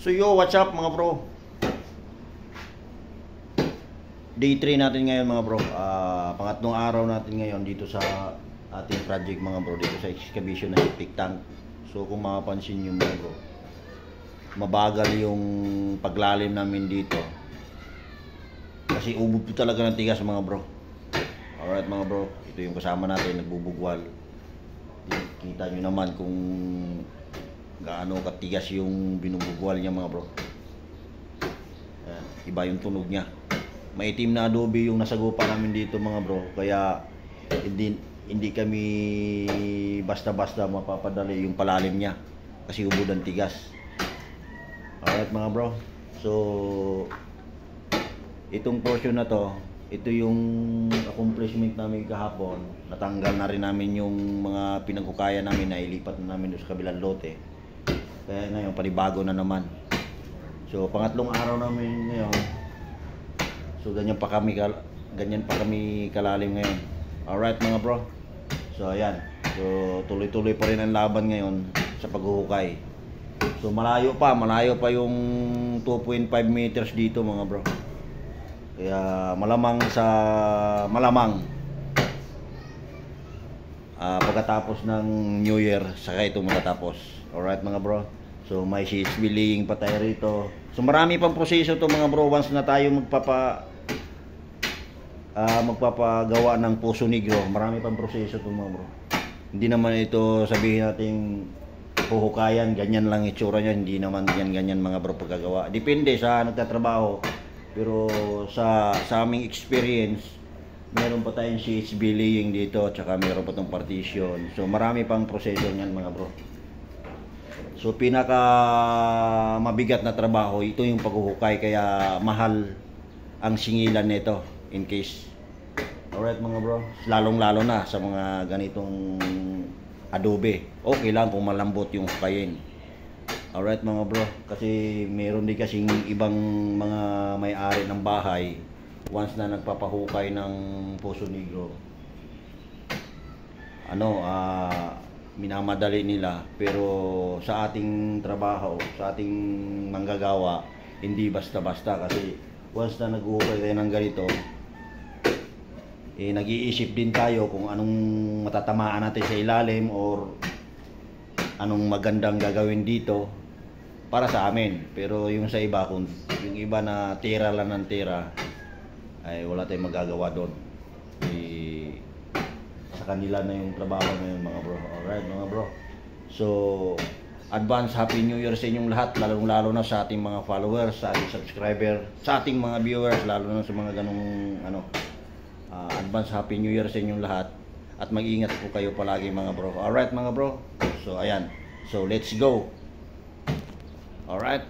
So yo, what's up mga bro? Day 3 natin ngayon mga bro. Pangatlong araw natin ngayon dito sa ating project mga bro, dito sa excavation ng septic tank. So kung mapapansin nyo mga bro, mabagal yung paglalim namin dito. Kasi ubod po talaga ng tigas mga bro. Alright mga bro, ito yung kasama natin, nagbubugwal. Kita nyo naman kung gaano katigas yung binubugwal niya mga bro. Iba yung tunog niya. Maitim na adobe yung nasagupa namin dito mga bro. Kaya hindi kami basta-basta mapapadali yung palalim niya. Kasi ubod ang tigas. Alright mga bro. So itong portion na to, ito yung accomplishment namin kahapon. Natanggal na rin namin yung mga pinagkukaya namin na ilipat na namin sa kabilang lote. Kaya ngayon panibago na naman. So pangatlong araw namin ngayon. So ganyan pa kami kalalim ngayon. Alright mga bro. So ayan. So tuloy-tuloy pa rin ang laban ngayon sa paghuhukay. So malayo pa yung 2.5 meters dito mga bro. Kaya malamang pagkatapos ng New Year saka ito matatapos. Alright mga bro. So may CHB laying pa tayo rito. So marami pang proseso to mga bro once na tayo magpapagawa ng Poso Negro. Marami pang proseso to mga bro. Hindi naman ito sabihin natin puhukayan, ganyan lang itsura niya. Hindi naman ganyan mga bro pagkagawa. Depende sa nagtatrabaho. Pero sa aming experience, meron pa tayong CHB laying dito, tsaka meron pa tong partition. So marami pang proseso niyan mga bro. So pinaka mabigat na trabaho, ito yung paghuhukay, kaya mahal ang singilan nito in case. Alright mga bro, lalong-lalo na sa mga ganitong adobe. Okay lang kung malambot yung hukayin. Alright mga bro, kasi meron din kasing ibang mga may-ari ng bahay once na nagpapahukay ng Poso Negro, minamadali nila. Pero sa ating trabaho, sa ating manggagawa, hindi basta-basta. Kasi once na nag-uhukay tayo ng ganito, nag-iisip din tayo kung anong matatamaan natin sa ilalim or anong magandang gagawin dito para sa amin. Pero yung sa iba, kung yung iba na tira lang ng tira, ay wala tayong magagawa doon. Sa kanila na yung trabaho ngayon mga bro. Alright mga bro. So advance Happy New Year sa inyong lahat, lalong-lalo na sa ating mga followers, sa ating subscriber, sa ating mga viewers, lalo na sa mga ganong advance Happy New Year sa inyong lahat. At mag-ingat po kayo palagi mga bro. Alright mga bro. So ayan. So let's go. Alright.